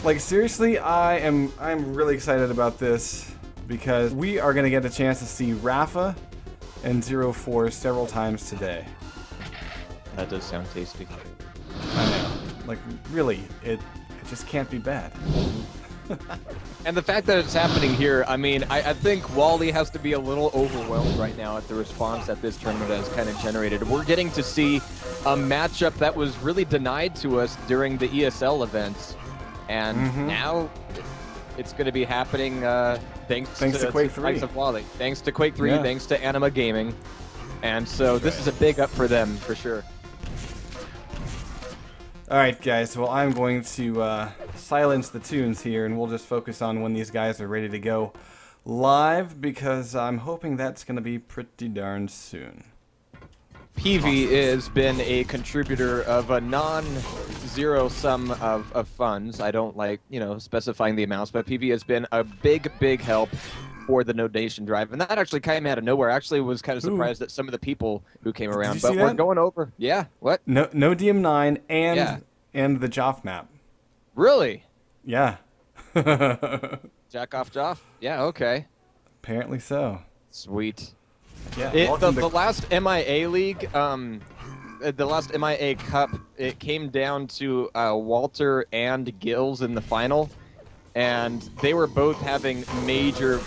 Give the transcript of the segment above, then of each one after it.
Like seriously, I'm really excited about this because we are gonna get a chance to see Rafa and 04 several times today. That does sound tasty. I know. Like really, it just can't be bad. And the fact that it's happening here, I mean, I think Wally has to be a little overwhelmed right now at the response that this tournament has kind of generated. We're getting to see a matchup that was really denied to us during the ESL events. And now it's going to be happening thanks to Quake 3. Of Wally. Thanks to Quake 3, yeah. Thanks to Anima Gaming. And so this is a big up for them, for sure. Alright guys, well I'm going to silence the tunes here and we'll just focus on when these guys are ready to go live because I'm hoping that's going to be pretty darn soon. PV has been a contributor of a non-zero sum of funds. I don't like, you know, specifying the amounts, but PV has been a big help for the donation drive. And that actually came out of nowhere. I actually was kind of surprised at some of the people who came around. But we're going over. Yeah, what? No DM9 and the Joff map. Really? Yeah. Jack off Joff? Yeah, okay. Apparently so. Sweet. Yeah. The last MIA league, the last MIA Cup, it came down to Walter and Gills in the final, and they were both having major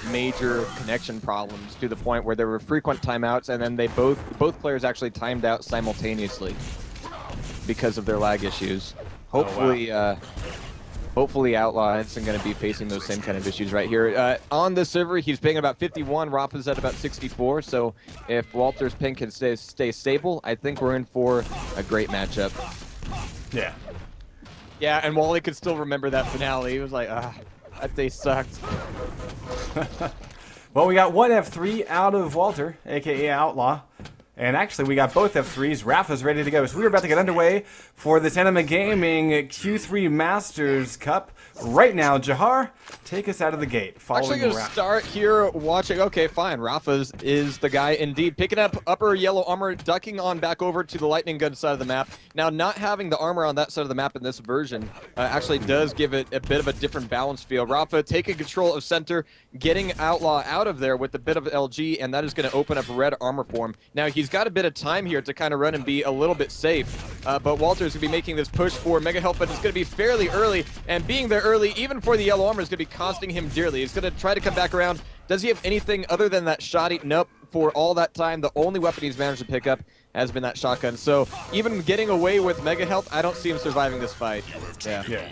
connection problems to the point where there were frequent timeouts, and then they both players actually timed out simultaneously because of their lag issues. Hopefully, hopefully Outlaw isn't going to be facing those same kind of issues right here. On this server, he's pinging about 51. Rafa's at about 64. So if Walter's ping can stay stable, I think we're in for a great matchup. Yeah. Yeah, and Wally could still remember that finale. He was like, that day sucked. Well, we got one F3 out of Walter, a.k.a. Outlaw. And actually, we got both F3s. Rafa's ready to go. So we're about to get underway for this Anima Gaming Q3 Masters Cup. Right now, Jahar, take us out of the gate. Actually going to start here watching. Okay, fine. Rafa is the guy indeed. Picking up upper yellow armor, ducking on back over to the lightning gun side of the map. Now, not having the armor on that side of the map in this version actually does give it a bit of a different balance feel. Rafa taking control of center, getting Outlaw out of there with a bit of LG, and that is going to open up red armor for him. Now, he's got a bit of time here to kind of run and be a little bit safe, but Walter's going to be making this push for Mega Health, but it's going to be fairly early, and being there early, even for the yellow armor, is going to be costing him dearly. He's going to try to come back around. Does he have anything other than that shoddy? Nope. For all that time, the only weapon he's managed to pick up has been that shotgun. So even getting away with Mega Health, I don't see him surviving this fight. Yeah.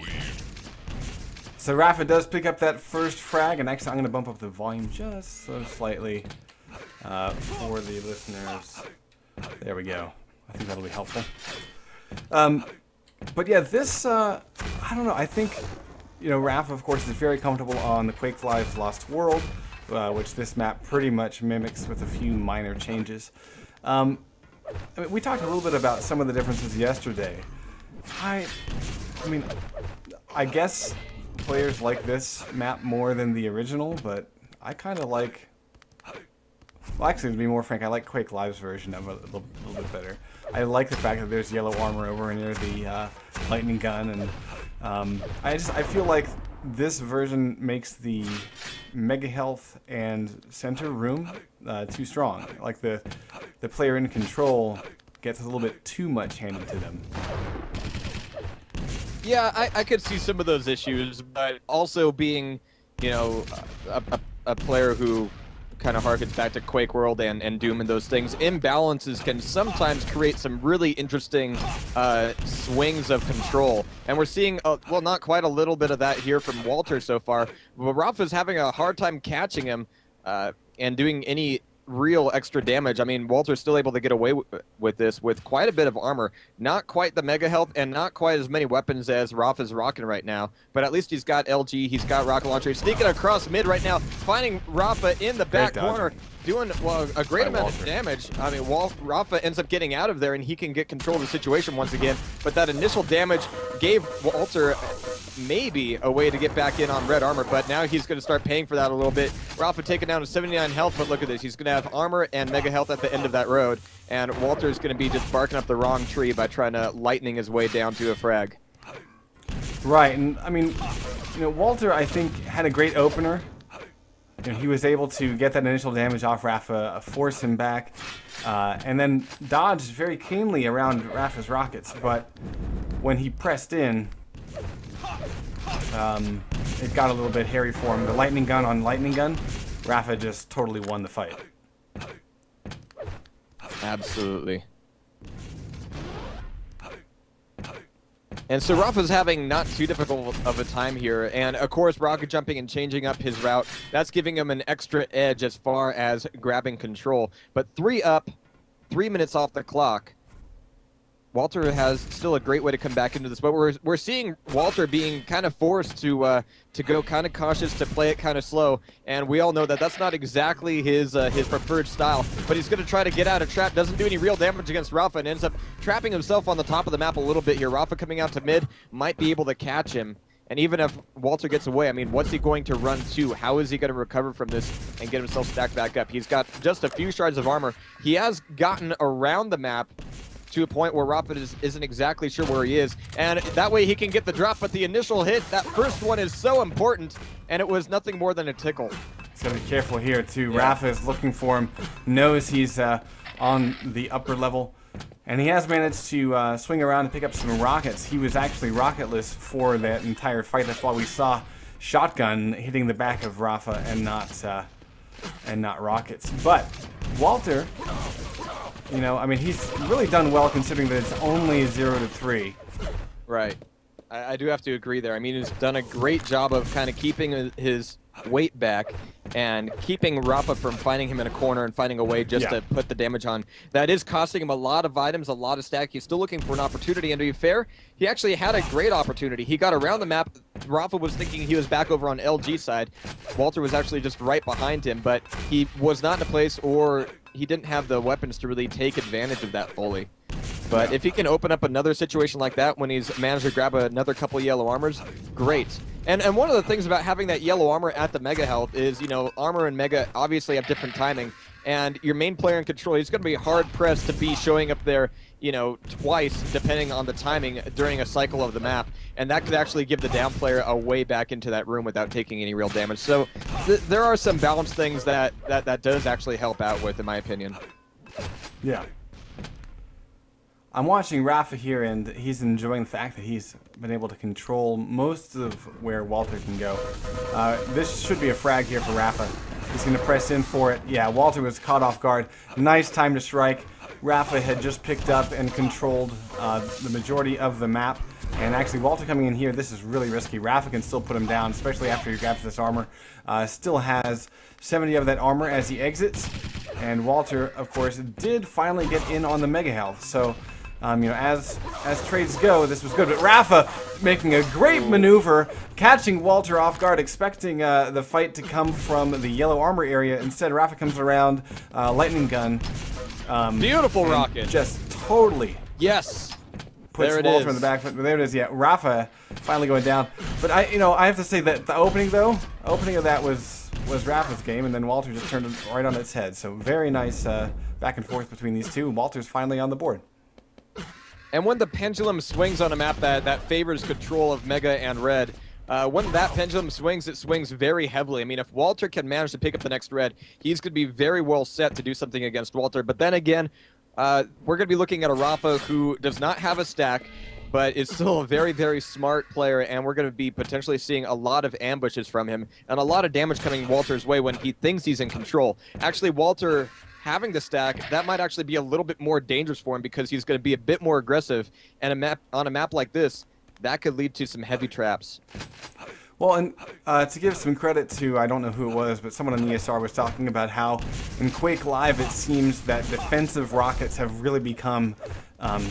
So Rafa does pick up that first frag, and actually I'm going to bump up the volume just so slightly for the listeners. There we go. I think that'll be helpful. But yeah, this, I don't know, I think, you know, Rafa, of course, is very comfortable on the Quake Live Lost World, which this map pretty much mimics with a few minor changes. I mean, we talked a little bit about some of the differences yesterday. I mean, I guess players like this map more than the original, but I kind of like... Well, actually, to be more frank, I like Quake Live's version of it a little bit better. I like the fact that there's yellow armor over near the lightning gun, and I feel like this version makes the Mega Health and center room too strong. Like the player in control gets a little bit too much handed to them. Yeah, I could see some of those issues, but also being, you know, a player who kind of harkens back to Quake World and Doom and those things, imbalances can sometimes create some really interesting swings of control. And we're seeing, well, not quite a little bit of that here from Walter so far, but Rafa's having a hard time catching him and doing any real extra damage. I mean, Walter's still able to get away with this with quite a bit of armor. Not quite the Mega Health and not quite as many weapons as Rafa's rocking right now, but at least he's got LG, he's got rocket launcher. He's sneaking across mid right now, finding Rafa in the back corner, doing, well, a great amount of damage. I mean, Rafa ends up getting out of there and he can get control of the situation once again, but that initial damage gave Walter maybe a way to get back in on red armor, but now he's going to start paying for that a little bit. Rafa taken down to 79 health, but look at this. He's going to have armor and Mega Health at the end of that road, and Walter's going to be just barking up the wrong tree by trying to lightning his way down to a frag. Right, and I mean, you know, Walter, I think, had a great opener. You know, he was able to get that initial damage off Rafa, force him back, and then dodged very keenly around Rafa's rockets. But when he pressed in, it got a little bit hairy for him. The lightning gun on lightning gun, Rafa just totally won the fight. Absolutely. And so Rafa's having not too difficult of a time here, and of course rocket jumping and changing up his route, that's giving him an extra edge as far as grabbing control. But 3 up, 3 minutes off the clock. Walter has still a great way to come back into this, but we're seeing Walter being kind of forced to go kind of cautious, to play it kind of slow, and we all know that that's not exactly his preferred style. But he's going to try to get out of trap. Doesn't do any real damage against Rafa, and ends up trapping himself on the top of the map a little bit here. Rafa coming out to mid might be able to catch him. And even if Walter gets away, I mean, what's he going to run to? How is he going to recover from this and get himself stacked back up? He's got just a few shards of armor. He has gotten around the map to a point where Rafa isn't exactly sure where he is, and that way he can get the drop. But the initial hit, that first one, is so important, and it was nothing more than a tickle. He's got to be careful here too. Yeah. Rafa is looking for him, knows he's on the upper level, and he has managed to swing around and pick up some rockets. He was actually rocketless for that entire fight. That's why we saw shotgun hitting the back of Rafa and not rockets. But Walter, you know, I mean, he's really done well considering that it's only 0-3. Right. I do have to agree there. I mean, he's done a great job of kind of keeping his weight back and keeping Rafa from finding him in a corner and finding a way just to put the damage on. That is costing him a lot of items, a lot of stack. He's still looking for an opportunity, and to be fair, he actually had a great opportunity. He got around the map. Rafa was thinking he was back over on LG side. Walter was actually just right behind him, but he was not in a place, or he didn't have the weapons to really take advantage of that fully. But if he can open up another situation like that when he's managed to grab another couple yellow armors, great. And one of the things about having that yellow armor at the mega health is, you know, armor and mega obviously have different timing, and your main player in control, he's going to be hard pressed to be showing up there, you know, twice depending on the timing during a cycle of the map, and that could actually give the down player a way back into that room without taking any real damage. So there are some balance things that does actually help out with, in my opinion. Yeah. I'm watching Rafa here, and he's enjoying the fact that he's been able to control most of where Walter can go. This should be a frag here for Rafa. He's going to press in for it. Yeah, Walter was caught off guard. Nice time to strike. Rafa had just picked up and controlled the majority of the map. And actually, Walter coming in here, this is really risky. Rafa can still put him down, especially after he grabs this armor. Still has 70 of that armor as he exits. And Walter, of course, did finally get in on the mega health. So, you know, as trades go, this was good. But Rafa making a great maneuver, catching Walter off guard, expecting the fight to come from the yellow armor area. Instead, Rafa comes around, lightning gun. Beautiful rocket. Just totally. Yes. Puts There it Walter is. in the back. There it is. Yeah, Rafa finally going down. But I have to say that the opening of that was Rafa's game, and then Walter just turned it right on its head. So very nice back and forth between these two. Walter's finally on the board. And when the pendulum swings on a map that favors control of Mega and Red, when that pendulum swings, it swings very heavily. I mean, if Walter can manage to pick up the next Red, he's going to be very well set to do something against Walter. But then again, we're going to be looking at a Rafa who does not have a stack, but is still a very, very smart player, and we're going to be potentially seeing a lot of ambushes from him and a lot of damage coming Walter's way when he thinks he's in control. Actually, Walter having the stack, that might actually be a little bit more dangerous for him because he's going to be a bit more aggressive, and on a map like this, that could lead to some heavy traps. Well, and to give some credit to, I don't know who it was, but someone on ESR was talking about how in Quake Live it seems that defensive rockets have really become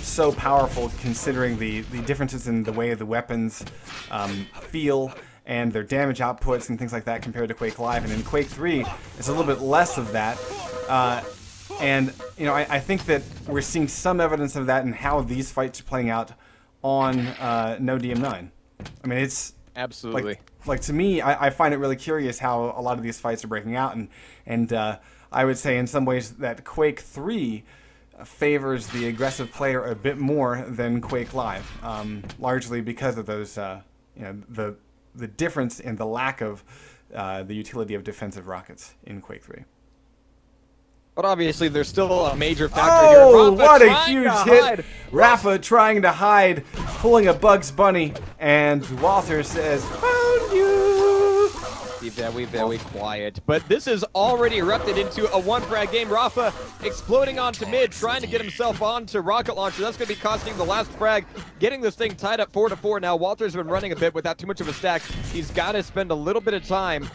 so powerful considering the differences in the way the weapons feel and their damage outputs and things like that compared to Quake Live. And in Quake 3, it's a little bit less of that. And, you know, I think that we're seeing some evidence of that in how these fights are playing out on No DM9. I mean, it's... Absolutely. Like to me, I find it really curious how a lot of these fights are breaking out. And I would say in some ways that Quake 3 favors the aggressive player a bit more than Quake Live, largely because of those, you know, the difference in the lack of the utility of defensive rockets in Quake 3. But obviously, there's still a major factor here. Oh, Rafa what a trying huge to hit! hide. Rafa trying to hide, pulling a Bugs Bunny, and Walter says, "Found you!" Be very, very quiet. But this has already erupted into a one-frag game. Rafa exploding onto mid, trying to get himself onto rocket launcher. That's going to be costing the last frag, getting this thing tied up 4-4. Now, Walter's been running a bit without too much of a stack. He's got to spend a little bit of time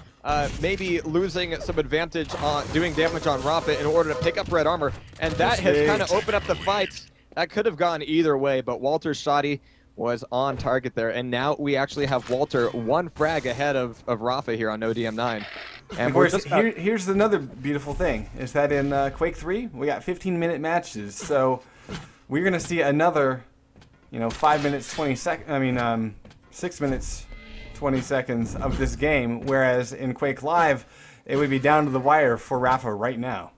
maybe losing some advantage on doing damage on Rafa in order to pick up red armor. And that has kind of opened up the fights. That could have gone either way, but Walter's shoddy was on target there. And now we actually have Walter one frag ahead of Rafa here on ODM9. And of course, here's another beautiful thing, is that in Quake 3, we got 15-minute matches. So we're going to see another, 5 minutes, 20 seconds, 6 minutes, 20 seconds of this game, whereas in Quake Live, it would be down to the wire for Rafa right now.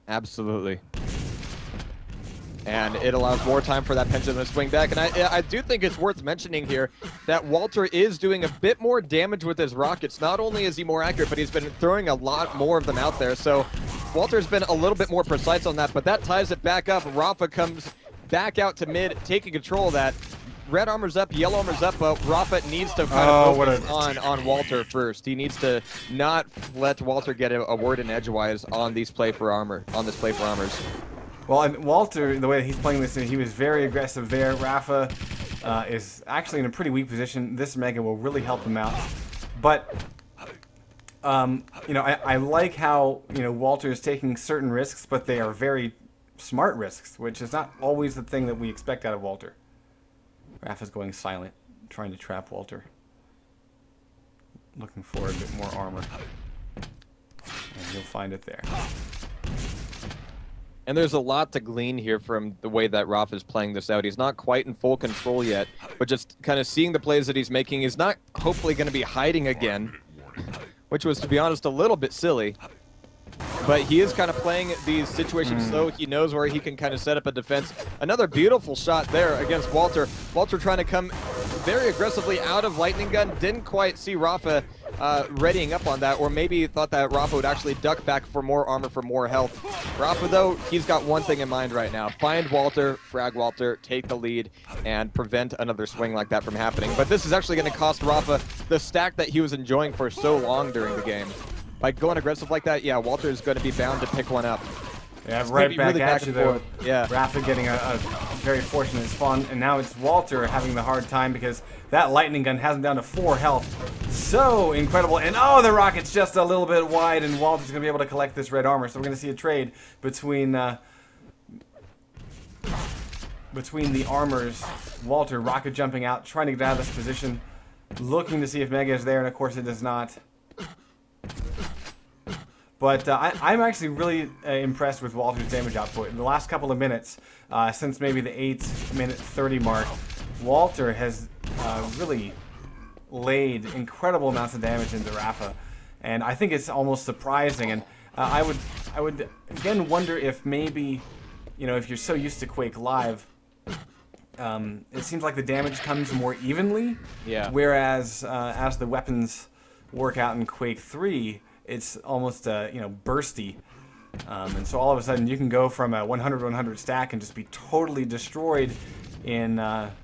Absolutely. And it allows more time for that pendulum to swing back. And I do think it's worth mentioning here that Walter is doing a bit more damage with his rockets. Not only is he more accurate, but he's been throwing a lot more of them out there. So Walter's been a little bit more precise on that, but that ties it back up. Rafa comes back out to mid, taking control of that. Red armor's up, yellow armor's up, but Rafa needs to kind of focus on Walter first. He needs to not let Walter get a word in edgewise on these play for armors. Well, and Walter, the way that he's playing this, he was very aggressive there. Rafa is actually in a pretty weak position. This Mega will really help him out. But, I like how, Walter is taking certain risks, but they are very smart risks, which is not always the thing that we expect out of Walter. Rafa's going silent, trying to trap Walter. Looking for a bit more armor. And he'll find it there. And there's a lot to glean here from the way that Rafa is playing this out. He's not quite in full control yet, but just kind of seeing the plays that he's making. He's not hopefully going to be hiding again, which was, to be honest, a little bit silly. But he is kind of playing these situations so he knows where he can kind of set up a defense. Another beautiful shot there against Walter. Walter trying to come very aggressively out of Lightning Gun. Didn't quite see Rafa readying up on that, or maybe thought that Rafa would actually duck back for more armor, for more health. Rafa, though, he's got one thing in mind right now. Find Walter, frag Walter, take the lead, and prevent another swing like that from happening. But this is actually going to cost Rafa the stack that he was enjoying for so long during the game. By going aggressive like that, yeah, Walter is going to be bound to pick one up. Yeah, right back at you, though. Yeah. Rafa getting a very fortunate spawn, and now it's Walter having the hard time because that lightning gun has him down to 4 health. So incredible. And oh, the rocket's just a little bit wide, and Walter's going to be able to collect this red armor. So we're going to see a trade between the armors. Walter, rocket jumping out, trying to get out of this position, looking to see if Mega is there, and of course it does not. But I'm actually really impressed with Walter's damage output. In the last couple of minutes, since maybe the 8-minute 30 mark, Walter has really laid incredible amounts of damage into Rafa. And I think it's almost surprising. And I would again wonder if maybe, if you're so used to Quake Live, it seems like the damage comes more evenly. Yeah. Whereas as the weapons work out in Quake 3, it's almost bursty, and so all of a sudden you can go from a 100-100 stack and just be totally destroyed in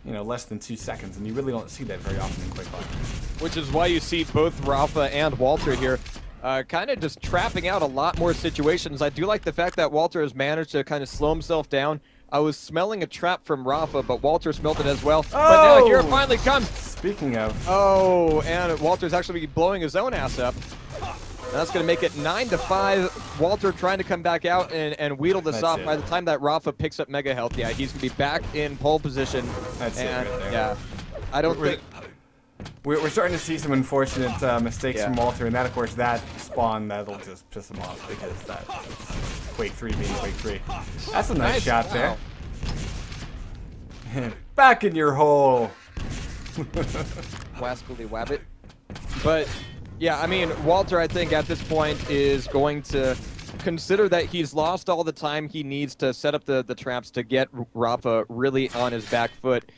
less than 2 seconds, and you really don't see that very often in Quake Live. Which is why you see both Rafa and Walter here kind of just trapping out a lot more situations. I do like the fact that Walter has managed to kind of slow himself down. I was smelling a trap from Rafa, but Walter smelled it as well. Oh! But now here it finally comes. Speaking of. Oh, and Walter's actually blowing his own ass up. That's going to make it 9-5. Walter trying to come back out and wheedle this off. By the time that Rafa picks up Mega Health, yeah, he's going to be back in pole position. That's it right there. Yeah, I don't think... We're starting to see some unfortunate mistakes from Walter, and that, of course, that spawn, that'll just piss him off because that's Quake 3 being Quake 3. That's a nice shot there. Back in your hole. Wascally wabbit. But... yeah, I mean, Walter, I think, at this point is going to consider that he's lost all the time he needs to set up the traps to get Rafa really on his back foot.